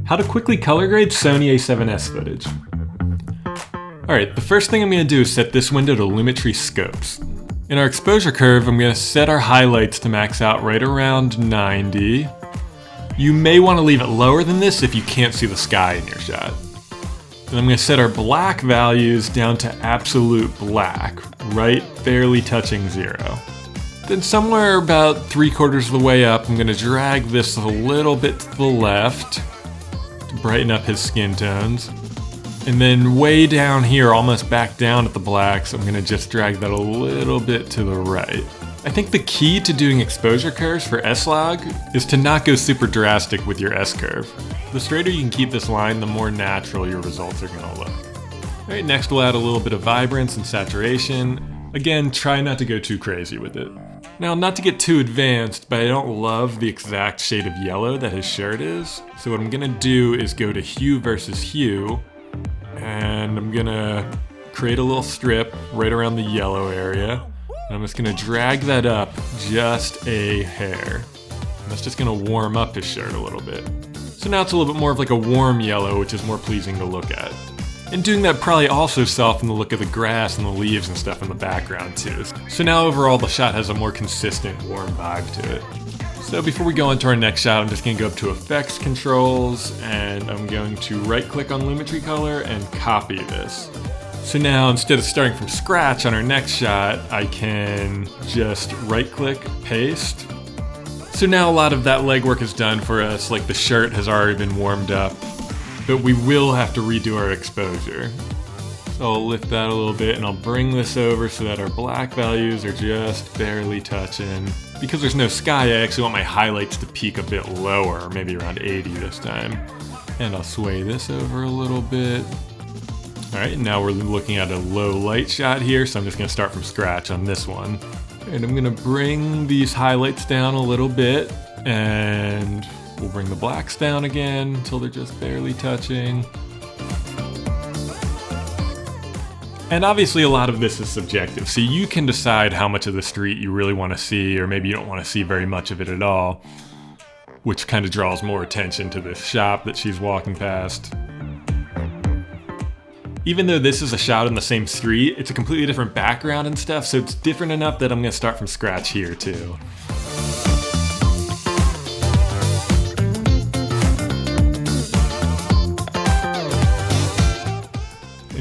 How to quickly color grade Sony A7S footage. Alright, the first thing I'm going to do is set this window to Lumetri scopes. In our exposure curve, I'm going to set our highlights to max out right around 90. You may want to leave it lower than this if you can't see the sky in your shot. Then I'm going to set our black values down to absolute black, right barely touching 0. Then somewhere about 3/4 of the way up, I'm going to drag this a little bit to the left to brighten up his skin tones. And then way down here, almost back down at the blacks, I'm going to just drag that a little bit to the right. I think the key to doing exposure curves for S-Log is to not go super drastic with your S-curve. The straighter you can keep this line, the more natural your results are going to look. Alright, next we'll add a little bit of vibrance and saturation. Again, try not to go too crazy with it. Now, not to get too advanced, but I don't love the exact shade of yellow that his shirt is. So what I'm going to do is go to hue versus hue. And I'm gonna create a little strip right around the yellow area. And I'm just gonna drag that up just a hair. And that's just gonna warm up his shirt a little bit. So now it's a little bit more of like a warm yellow, which is more pleasing to look at. And doing that probably also softened the look of the grass and the leaves and stuff in the background too. So now overall the shot has a more consistent, warm vibe to it. So before we go on to our next shot, I'm just going to go up to Effects Controls, and I'm going to right-click on Lumetri Color and copy this. So now, instead of starting from scratch on our next shot, I can just right-click, paste. So now a lot of that legwork is done for us, like the shirt has already been warmed up, but we will have to redo our exposure. So I'll lift that a little bit, and I'll bring this over so that our black values are just barely touching. Because there's no sky, I actually want my highlights to peak a bit lower, maybe around 80 this time. And I'll sway this over a little bit. Alright, now we're looking at a low light shot here, so I'm just going to start from scratch on this one. And I'm going to bring these highlights down a little bit, and we'll bring the blacks down again until they're just barely touching. And obviously a lot of this is subjective, so you can decide how much of the street you really want to see, or maybe you don't want to see very much of it at all, which kind of draws more attention to this shop that she's walking past. Even though this is a shot on the same street, it's a completely different background and stuff, so it's different enough that I'm going to start from scratch here too.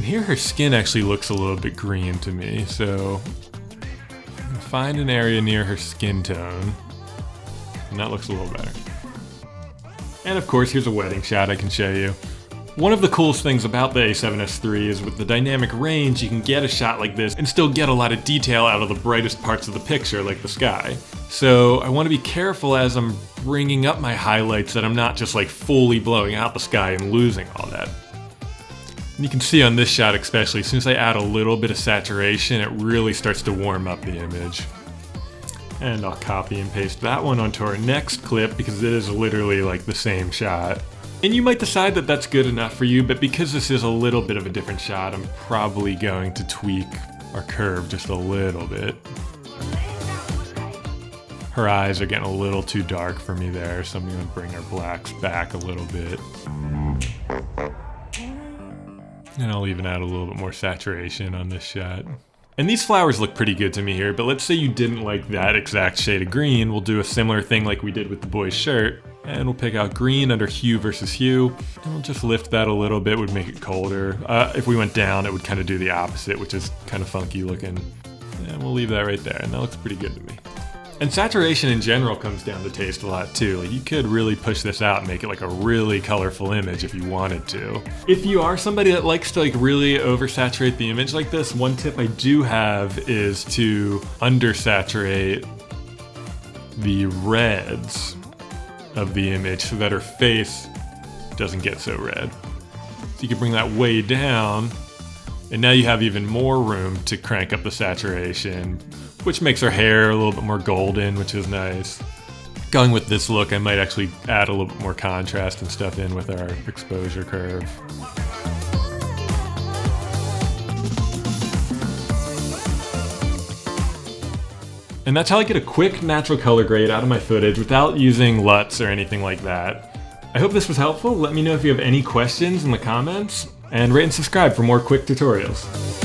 Here her skin actually looks a little bit green to me, so find an area near her skin tone, and that looks a little better. And of course, here's a wedding shot I can show you. One of the coolest things about the A7S III is with the dynamic range, you can get a shot like this and still get a lot of detail out of the brightest parts of the picture, like the sky. So I want to be careful as I'm bringing up my highlights that I'm not just like fully blowing out the sky and losing all that. And you can see on this shot especially, as soon as I add a little bit of saturation, it really starts to warm up the image. And I'll copy and paste that one onto our next clip because it is literally like the same shot. And you might decide that that's good enough for you, but because this is a little bit of a different shot, I'm probably going to tweak our curve just a little bit. Her eyes are getting a little too dark for me there, so I'm going to bring our blacks back a little bit. And I'll even add a little bit more saturation on this shot. And these flowers look pretty good to me here, but let's say you didn't like that exact shade of green. We'll do a similar thing like we did with the boy's shirt. And we'll pick out green under hue versus hue. And we'll just lift that a little bit, would make it colder. If we went down, it would kind of do the opposite, which is kind of funky looking. And we'll leave that right there, and that looks pretty good to me. And saturation in general comes down to taste a lot too. Like you could really push this out and make it like a really colorful image if you wanted to. If you are somebody that likes to like really oversaturate the image like this, one tip I do have is to undersaturate the reds of the image so that her face doesn't get so red. So you can bring that way down, and now you have even more room to crank up the saturation, which makes her hair a little bit more golden, which is nice. Going with this look, I might actually add a little bit more contrast and stuff in with our exposure curve. And that's how I get a quick natural color grade out of my footage without using LUTs or anything like that. I hope this was helpful. Let me know if you have any questions in the comments, and rate and subscribe for more quick tutorials.